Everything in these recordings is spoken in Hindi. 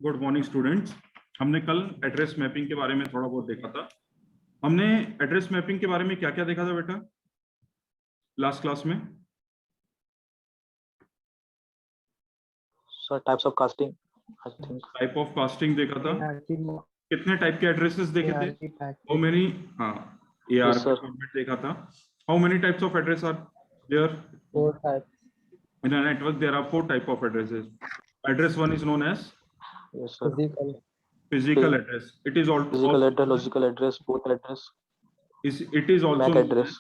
Good morning students. हमने कल एड्रेस मैपिंग के बारे में थोड़ा बहुत देखा था। हमने एड्रेस मैपिंग के बारे में क्या क्या देखा था बेटा लास्ट क्लास में? Sir types of casting, I think type of casting देखा था। कितने टाइप के एड्रेसेस देखे थे? How many? हाँ, ARP फॉर्मेट देखा था। How many types of address are there? 4 types In a network there are 4 type of addresses. Address 1 is known as physical address. It is also physical address, logical address, both address. It is also MAC known address.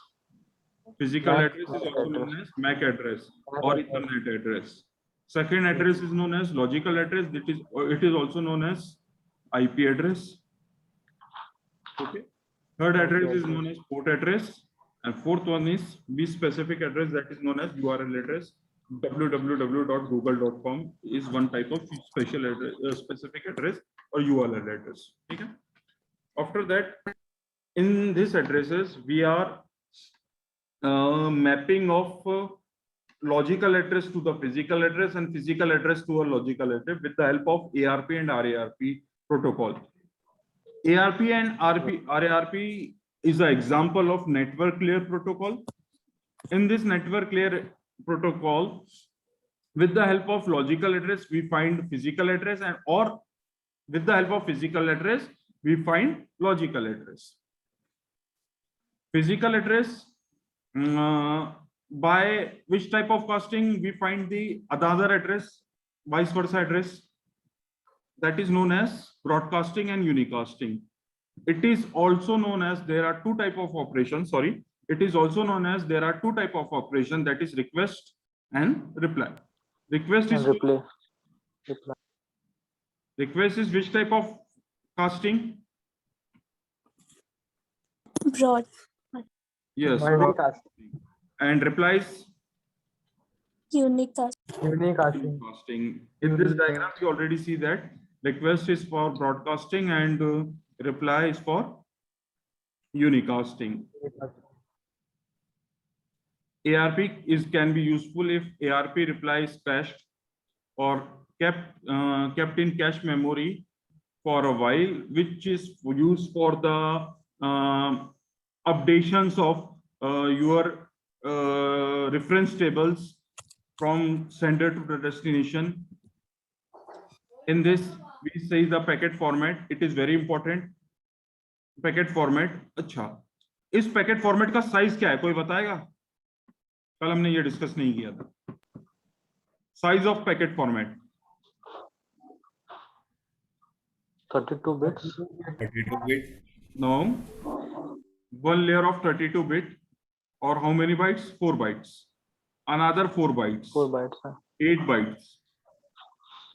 as physical address is also known as MAC address or Ethernet address. Second address is known as logical address. It is also known as IP address. Okay. Third address is known as port address, and fourth one is B-specific address, that is known as URL address. www.google.com is one type of special address, specific address or URL address. Okay. After that, in these addresses, we are mapping of logical address to the physical address and physical address to a logical address with the help of ARP and RARP protocol. ARP and RARP is an example of network layer protocol. In this network layer protocol, with the help of logical address, we find physical address, and or with the help of physical address, we find logical address. Physical address, by which type of casting we find the other address, vice versa address, that is known as broadcasting and unicasting. It is also known as there are two type of operations. Sorry, it is also known as there are two type of operation, that is request and reply. Request is reply. Request is which type of casting? Broad. Yes. Broadcasting. And replies? Unicasting. In this diagram, you already see that request is for broadcasting and reply is for unicasting. ARP can be useful if ARP reply is cached or kept in cache memory for a while, which is used for the updations of your reference tables from sender to the destination. In this, we say the packet format. It is very important. Packet format. अच्छा, इस पैकेट फॉर्मेट का साइज क्या है, कोई बताएगा? कल हमने ये डिस्कस नहीं किया था। Size of packet format 32 bits. 32 bit. No, one layer of 32 bit, or how many bytes? 4 bytes. Another 4 bytes. 4 bytes. 8 bytes.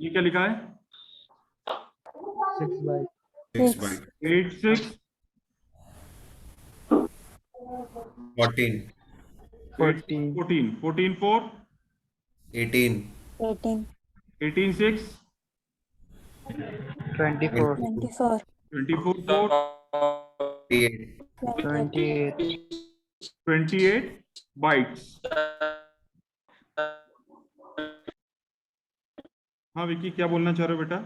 ये क्या लिखा है? 6 bytes. 6 byte. 8 6 14. 14. 14 14 4 18. 18. 18 6 24. 24. 24 4 28. 28 bytes. हाँ विकी, क्या बोलना चाह रहे हो बेटा?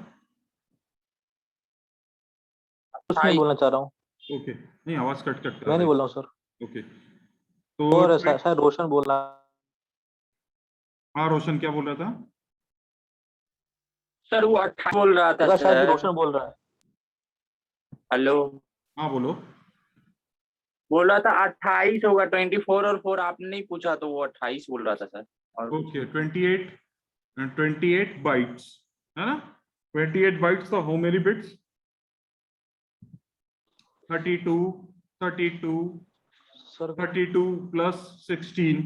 कुछ नहीं बोलना चाह रहा हूँ। ओके, नहीं आवाज कट कट कर मैं नहीं बोल रहा हूँ सर। ओके, तो और शायद रोशन बोल रहा है। हाँ रोशन क्या बोल रहा था? सर वो 28 बोल रहा था शायद सर। रोशन बोल रहा है। हेलो, हाँ बोलो। बोल रहा था 28 होगा, 24 और 4 आपने नहीं पूछा तो वो 28 बोल रहा था सर। ओके, 28 बाइट्स है ना? 28 बाइट्स का how many bits? 32 plus 16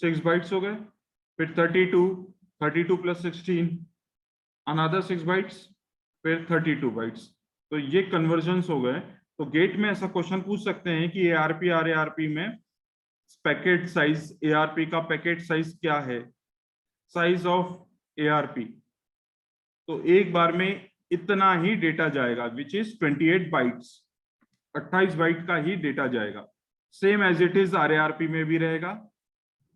6 bytes हो गए। फिर 32 प्लस 16 अनदर 6 बाइट्स, फिर 32 बाइट्स। तो ये कन्वर्जन्स हो गए। तो गेट में ऐसा क्वेश्चन पूछ सकते हैं कि ARP RARP में पैकेट साइज, ARP का पैकेट साइज क्या है? साइज ऑफ ARP, तो एक बार में इतना ही डेटा जाएगा, विच इज 28 बाइट्स। 28 बाइट का ही डेटा जाएगा। Same as it is RARP में भी रहेगा।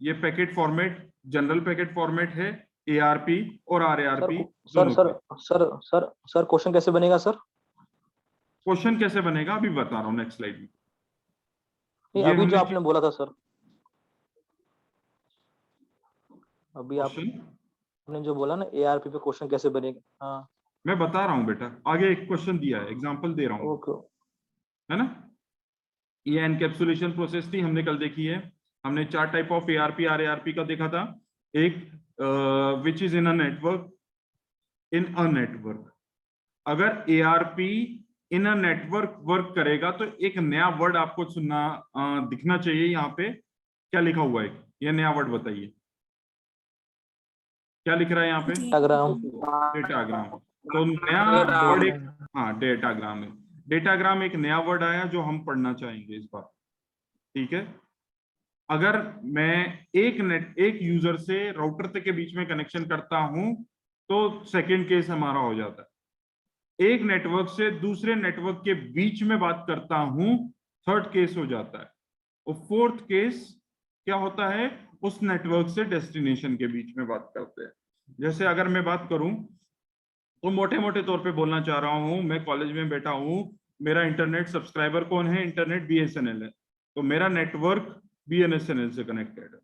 ये packet format general packet format है। ARP और RARP सर दोनों सर के। सर सर सर क्वेश्चन कैसे बनेगा सर? क्वेश्चन कैसे बनेगा अभी बता रहा हूँ नेक्स्ट स्लाइड में। नहीं, ये अभी जो हमने आपने बोला था सर, अभी क्वेश्चन आपने जो बोला ना ARP पे क्वेश्चन कैसे बनेगा। हाँ मैं बता रहा हूँ बेटा, आगे एक क्वेश्चन दिया है, एग्जांपल दे रहा हूँ, ओके। है ना। ये एनकैप्सुलेशन प्रोसेस थी, हमने कल देखी है। हमने 4 टाइप ऑफ ARP RARP का देखा था। एक which is in a network, in a network. अगर ARP in a network work करेगा तो एक नया वर्ड आपको सुनना दिखना चाहिए। यहाँ पे क्या लिखा हुआ है, ये नया वर्ड बताइए, क्या लिख रहा है यहाँ पे? डायग्राम। डेटाग्राम। तो नया वर्ड एक, हाँ डेटाग्राम है। डेटाग्राम एक नया वर्ड आया जो हम पढ़ना चाहेंगे इस बार, ठीक है। अगर मैं एक यूजर से राउटर तक के बीच में कनेक्शन करता हूं तो सेकंड केस हमारा हो जाता है। एक नेटवर्क से दूसरे नेटवर्क के बीच में बात करता हूं, थर्ड केस हो जाता है। और फोर्थ केस क्या होता है, उस नेटवर्क से डेस्टिनेशन के बीच में बात करते हैं। जैसे अगर मैं बात करूं तो मोटे मोटे तौर पे बोलना चाह रहा हूं, मैं कॉलेज में बैठा हूं, मेरा इंटरनेट सब्सक्राइबर कौन है, इंटरनेट BSNL है, तो मेरा नेटवर्क BSNL से कनेक्टेड है।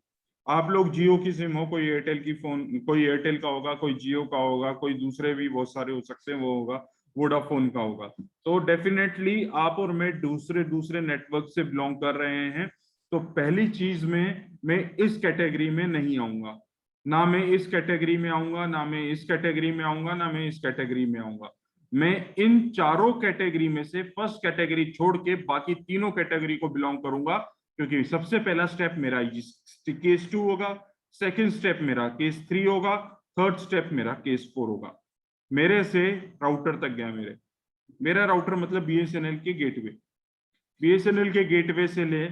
आप लोग जियो की सिम हो, कोई एयरटेल की फोन, कोई एयरटेल का होगा, कोई जियो का होगा, कोई दूसरे भी बहुत सारे हो सकते हैं, वो होगा वोडाफोन का होगा। तो डेफिनेटली आप और मैं दूसरे दूसरे नेटवर्क से बिलोंग कर रहे हैं। तो पहली चीज में मैं इस कैटेगरी में नहीं आऊंगा, ना मैं इस कैटेगरी में आऊंगा, ना मैं इस कैटेगरी में आऊंगा, ना मैं इस कैटेगरी में आऊंगा। मैं इन चारों कैटेगरी में से फर्स्ट कैटेगरी छोड़ के बाकी तीनों कैटेगरी को बिलोंग करूंगा, क्योंकि सबसे पहला स्टेप मेरा केस 2 होगा, सेकंड स्टेप मेरा केस 3 होगा, थर्ड स्टेप मेरा केस 4 होगा। मेरे से राउटर तक गया, मेरा राउटर मतलब BSNL के गेटवे, BSNL के गेटवे से ले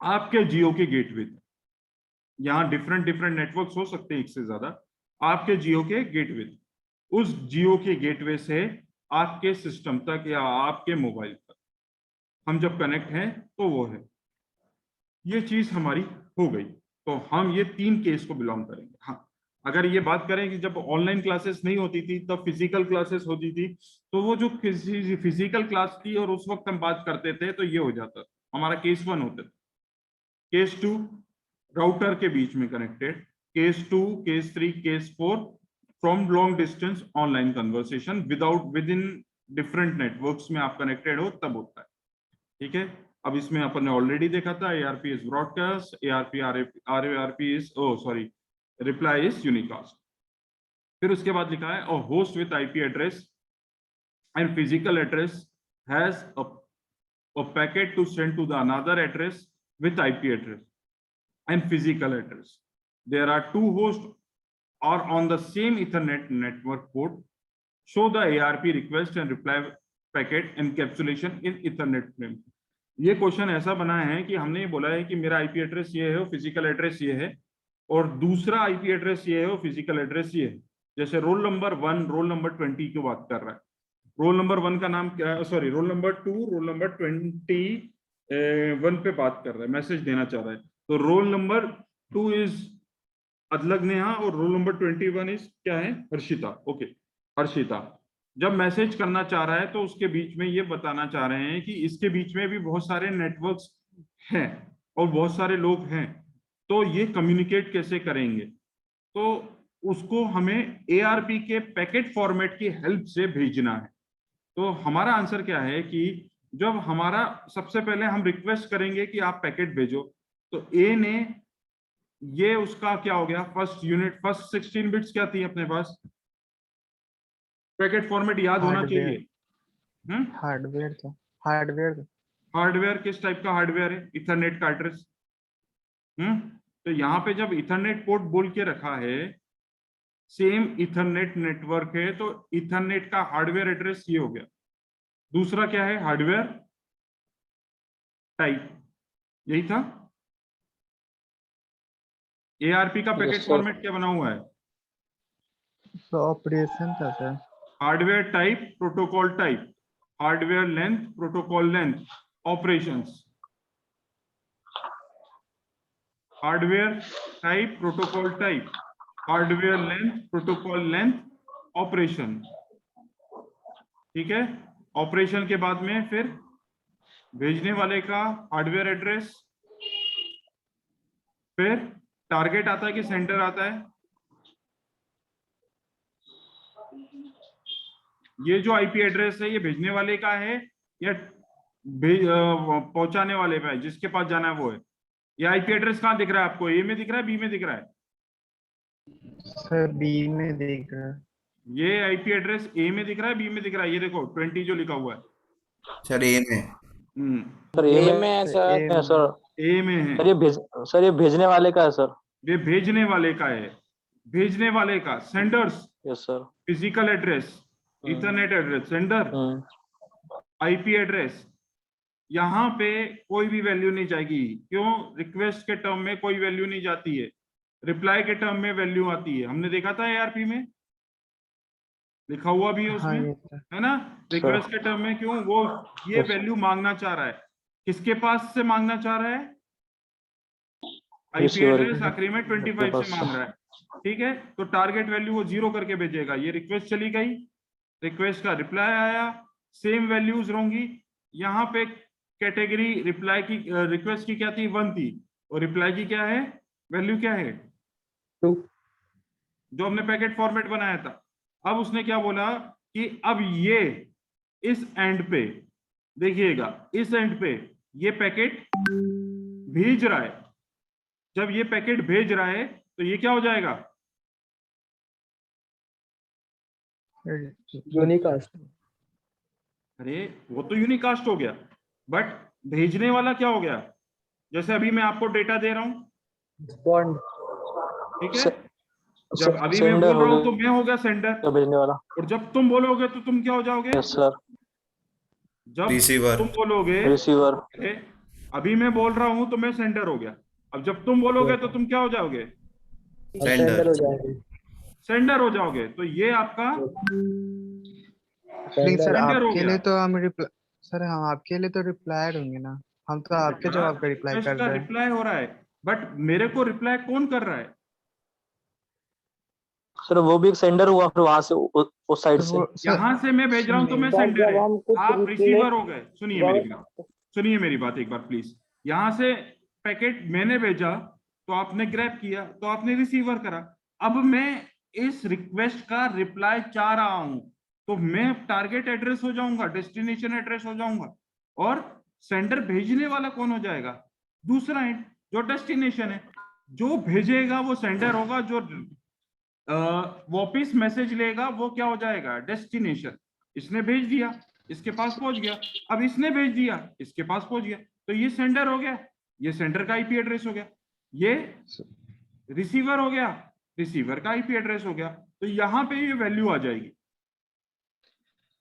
आपके जियो के गेटवे तक। यहाँ डिफरेंट डिफरेंट नेटवर्क्स हो सकते हैं, एक से ज्यादा। आपके जियो के गेटवे, उस जियो के गेटवे से आपके सिस्टम तक या आपके मोबाइल तक हम जब कनेक्ट हैं तो वो है, ये चीज हमारी हो गई। तो हम ये 3 केस को बिलोंग करेंगे। हाँ, अगर ये बात करें कि जब ऑनलाइन क्लासेस नहीं होती थी तब फिजिकल क्लासेस होती थी, तो वो जो फिजिकल क्लास थी और उस वक्त हम बात करते थे तो ये हो जाता, हमारा केस 1 होता था। केस 2 राउटर के बीच में connected, case 2, case 3, case 4 from long distance online conversation with in different networks में आप कनेक्टेड हो तब होता है, ठीक है। अब इसमें अपन ने ऑलरेडी देखा था, ARP is broadcast, RARP is reply is unicast. फिर उसके बाद लिखा है host with IP address and physical address has a packet to send to the another address with IP address and physical address. There are 2 hosts are on the same Ethernet network port. Show the ARP request and reply packet encapsulation in Ethernet frame. ये क्वेश्चन ऐसा बना है कि हमने बोला है कि मेरा IP एड्रेस ये है, फिजिकल एड्रेस ये है, और दूसरा IP एड्रेस ये है, फिजिकल एड्रेस ये है। जैसे रोल नंबर 1 रोल नंबर 20 की बात कर रहा है, रोल नंबर 1 का नाम क्या है, sorry roll number 2 roll number 21 पे बात कर रहा है, मैसेज देना चाह रहा है। तो रोल नंबर 2 इज अदलग नेहा और रोल नंबर 21 इज क्या है, हर्षिता। ओके, हर्षिता जब मैसेज करना चाह रहा है तो उसके बीच में ये बताना चाह रहे हैं कि इसके बीच में भी बहुत सारे नेटवर्क्स हैं और बहुत सारे लोग हैं, तो ये कम्युनिकेट कैसे करेंगे। तो उसको हमें ARP के पैकेट फॉर्मेट की हेल्प से भेजना है। तो हमारा आंसर क्या है कि जब हमारा सबसे पहले हम रिक्वेस्ट करेंगे कि आप पैकेट भेजो, तो A ने ये उसका क्या हो गया, फर्स्ट यूनिट, फर्स्ट 16 बिट्स क्या थी अपने पास, पैकेट फॉर्मेट याद होना चाहिए। हार्डवेयर हार्डवेयर किस टाइप का हार्डवेयर है, इथरनेट का एड्रेस। तो यहाँ पे जब इथरनेट पोर्ट बोल के रखा है, सेम इथरनेट नेटवर्क है, तो इथरनेट का हार्डवेयर एड्रेस ये हो गया। दूसरा क्या है, हार्डवेयर टाइप, यही था। ARP का पैकेट फॉर्मेट क्या बना हुआ है, ऑपरेशन था sir. Hardware type protocol type, hardware length protocol length, operations. Hardware type protocol type, hardware length, protocol length, operation. ठीक है, ऑपरेशन के बाद में फिर भेजने वाले का हार्डवेयर एड्रेस, फिर टारगेट आता है कि सेंटर आता है। ये जो आईपी एड्रेस है ये भेजने वाले का है या पहुंचाने वाले का है, जिसके पास जाना है वो है। ये आईपी एड्रेस कहाँ दिख रहा है आपको? ए में दिख रहा है, बी में दिख रहा है? सर बी में दिख रहा है। ये आईपी एड्रेस ए में दिख रहा है, बी में दिख रहा है? ये देखो 20 जो लिखा हुआ है। सर ए में। सर ए ए में में है ए सर। में। सर। ए में है। सर ये भेजने वाले का है सर। ये भेजने वाले का है, भेजने वाले का। Sender's yes sir. Physical address, Ethernet address, sender IP address. यहाँ पे कोई भी वैल्यू नहीं जाएगी। क्यों? रिक्वेस्ट के टर्म में कोई वैल्यू नहीं जाती है, रिप्लाई के टर्म में वैल्यू आती है। हमने देखा था एआरपी में, लिखा हुआ भी है हाँ उसमें, ये सर। है ना? रिक्वेस्ट के टर्म में क्यों? वो ये वैल्यू मांगना चाह रहा है। किसके पास से मांगना चाह रहा है? आईपी Receiver एड्रेस आखिरी में 25 से मांग रहा है। ठीक है, तो टारगेट वैल्यू वो 0 करके भेजेगा। ये रिक्वेस्ट चली गई, रिक्वेस्ट का रिप्लाई आया, सेम वैल्यूज होंगी। यहाँ पे कैटेगरी रिप्लाई की, रिक्वेस्ट की क्या थी? 1 थी, और रिप्लाई की क्या है? वैल्यू क्या है? 2। जो हमने पैकेट फॉर्मेट बनाया था। अब उसने क्या बोला कि अब ये इस एंड पे देखिएगा, इस एंड पे ये पैकेट भेज रहा है। जब ये पैकेट भेज रहा है तो ये क्या हो जाएगा? यूनिकास्ट। अरे वो तो यूनिकास्ट हो गया, बट भेजने वाला क्या हो गया? जैसे अभी मैं आपको डेटा दे रहा हूं, बॉन्ड। ठीक है? जब अभी मैं बोल रहा हूं तो मैं हो गया सेंडर, भेजने वाला। और जब तुम बोलोगे तो तुम क्या हो जाओगे? Yes sir. जब रिसीवर। तुम बोलोगे, रिसीवर। अभी मैं बोल रहा हूं तो मैं सेंडर हो गया। अब जब तुम बोलोगे तो तुम क्या हो जाओगे? सेंडर। हो जाएगा। सेंडर हो जाओगे। तो ये आपका नहीं सर, सेंडर हो आपके गया। लिए तो हम सर हम आपके लिए तो रिप्लाइड होंगे ना, हम तो आपके जवाब का रिप्लाई रिक्वेस्ट कर का रहे हैं। रिप्लाई हो रहा है, बट मेरे को रिप्लाई कौन कर रहा है? सर वो भी एक सेंडर हुआ फिर वहां से उस साइड से। यहां से मैं भेज रहा हूं तो मैं सेंडर है, आप रिसीवर हो गए। सुनिए मेरी बात, सुनिए मेरी बात एक बार प्लीज। यहां से पैकेट मैंने भेजा तो आपने ग्रैब किया, तो आपने रिसीवर करा। अब मैं इस रिक्वेस्ट का रिप्लाई चाह रहा हूं तो मैं टारगेट एड्रेस हो जाऊंगा, डेस्टिनेशन एड्रेस हो जाऊंगा, और सेंडर भेजने वाला कौन हो जाएगा? दूसरा एंड जो डेस्टिनेशन है। जो भेजेगा वो सेंडर होगा, जो वापिस मैसेज लेगा वो क्या हो जाएगा? डेस्टिनेशन। इसने भेज दिया, इसके पास पहुंच गया। अब इसने भेज दिया, इसके पास पहुंच गया, तो ये सेंडर हो गया, ये सेंडर का आईपी एड्रेस हो गया। ये रिसीवर हो गया, रिसीवर का आईपी एड्रेस हो गया। तो यहाँ पे ये वैल्यू आ जाएगी।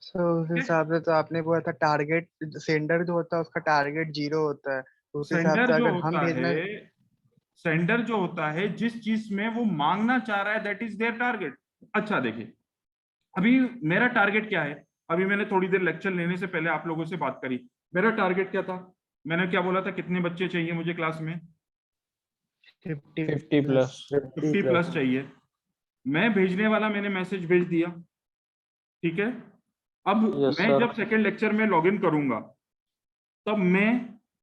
सो उस हिसाब से तो आपने बोला था टारगेट सेंडर जो होता है उसका टारगेट 0 होता है। उस हिसाब सेंडर से जो अगर हम होता भेजना है, सेंडर जो होता है जिस चीज में वो मांगना चाह रहा है, दैट इज देयर टारगेट। अच्छा देखिए, अभी मेरा टारगेट क्या है? अभी मैंने थोड़ी देर लेक्चर लेने से पहले आप लोगों से बात करी। मेरा टारगेट क्या था? मैंने क्या बोला था? कितने बच्चे चाहिए मुझे क्लास में? 50 प्लस 50 प्लस चाहिए। मैं भेजने वाला, मैंने मैसेज भेज दिया, ठीक है? अब Yes, मैं sir. जब सेकंड लेक्चर में लॉगिन करूंगा तब मैं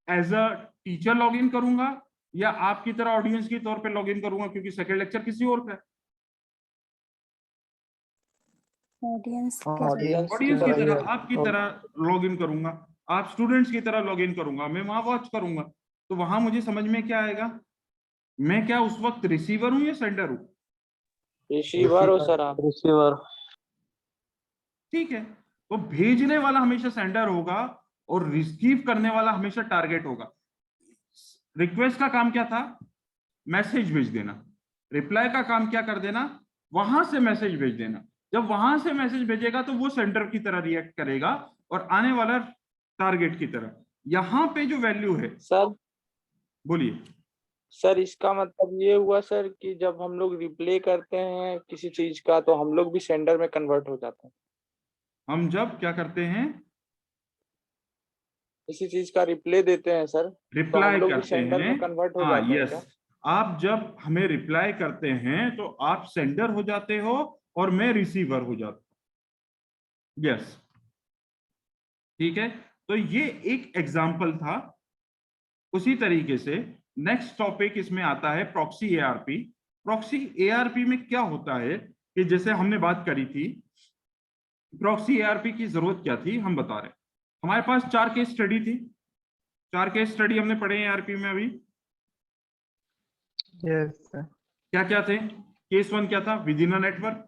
एज अ टीचर लॉगिन करूंगा या आपकी तरह ऑडियंस के तौर पे लॉगिन करूंगा, क्योंकि सेकंड लेक्चर किसी और का है। ऑडियंस ऑडियंस ऑडियंस की तरह, आपकी तरह लॉगिन करूंगा, आप स्टूडेंट्स की तरह लॉगिन करूंगा, मैं वहां वॉच करूंगा। तो वहां मुझे समझ में क्या आएगा? मैं क्या उस वक्त रिसीवर हूं या सेंडर हूं? रिसीवर हो सर आप। रिसीवर। ठीक है, तो भेजने वाला हमेशा सेंडर होगा और रिसीव करने वाला हमेशा टारगेट होगा। रिक्वेस्ट का काम क्या था? मैसेज भेज देना। रिप्लाई का काम क्या कर देना? वहां से मैसेज भेज देना। जब वहां से मैसेज भेजेगा तो वो सेंडर की तरह रिएक्ट करेगा और आने वाला टारगेट की तरह। यहाँ पे जो वैल्यू है, सर बोलिए। सर इसका मतलब ये हुआ सर कि जब हम लोग रिप्ले करते हैं किसी चीज का तो हम लोग भी सेंडर में कन्वर्ट हो जाते हैं। हम जब क्या करते हैं? किसी चीज का रिप्ले देते हैं सर, तो हम रिप्लाई लोग भी करते सेंडर हैं। में कन्वर्ट हो हाँ जाते हैं यस, क्या? आप जब हमें रिप्लाई करते हैं तो आप सेंडर हो जाते हो और मैं रिसीवर हो जाता हूं। यस, ठीक है। तो ये एक एग्जाम्पल था। उसी तरीके से नेक्स्ट टॉपिक इसमें आता है प्रॉक्सी एआरपी। प्रॉक्सी एआरपी में क्या होता है कि जैसे हमने बात करी थी, प्रॉक्सी एआरपी की जरूरत क्या थी हम बता रहे हैं। हमारे पास 4 केस स्टडी थी, 4 केस स्टडी हमने पढ़े हैं एआरपी में अभी। Yes sir. क्या क्या थे? केस 1 क्या था? With in a network.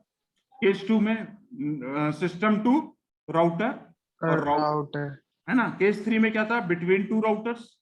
Case 2 में सिस्टम टू राउटर और राउटर। है ना। केस 3 में क्या था? Between 2 routers.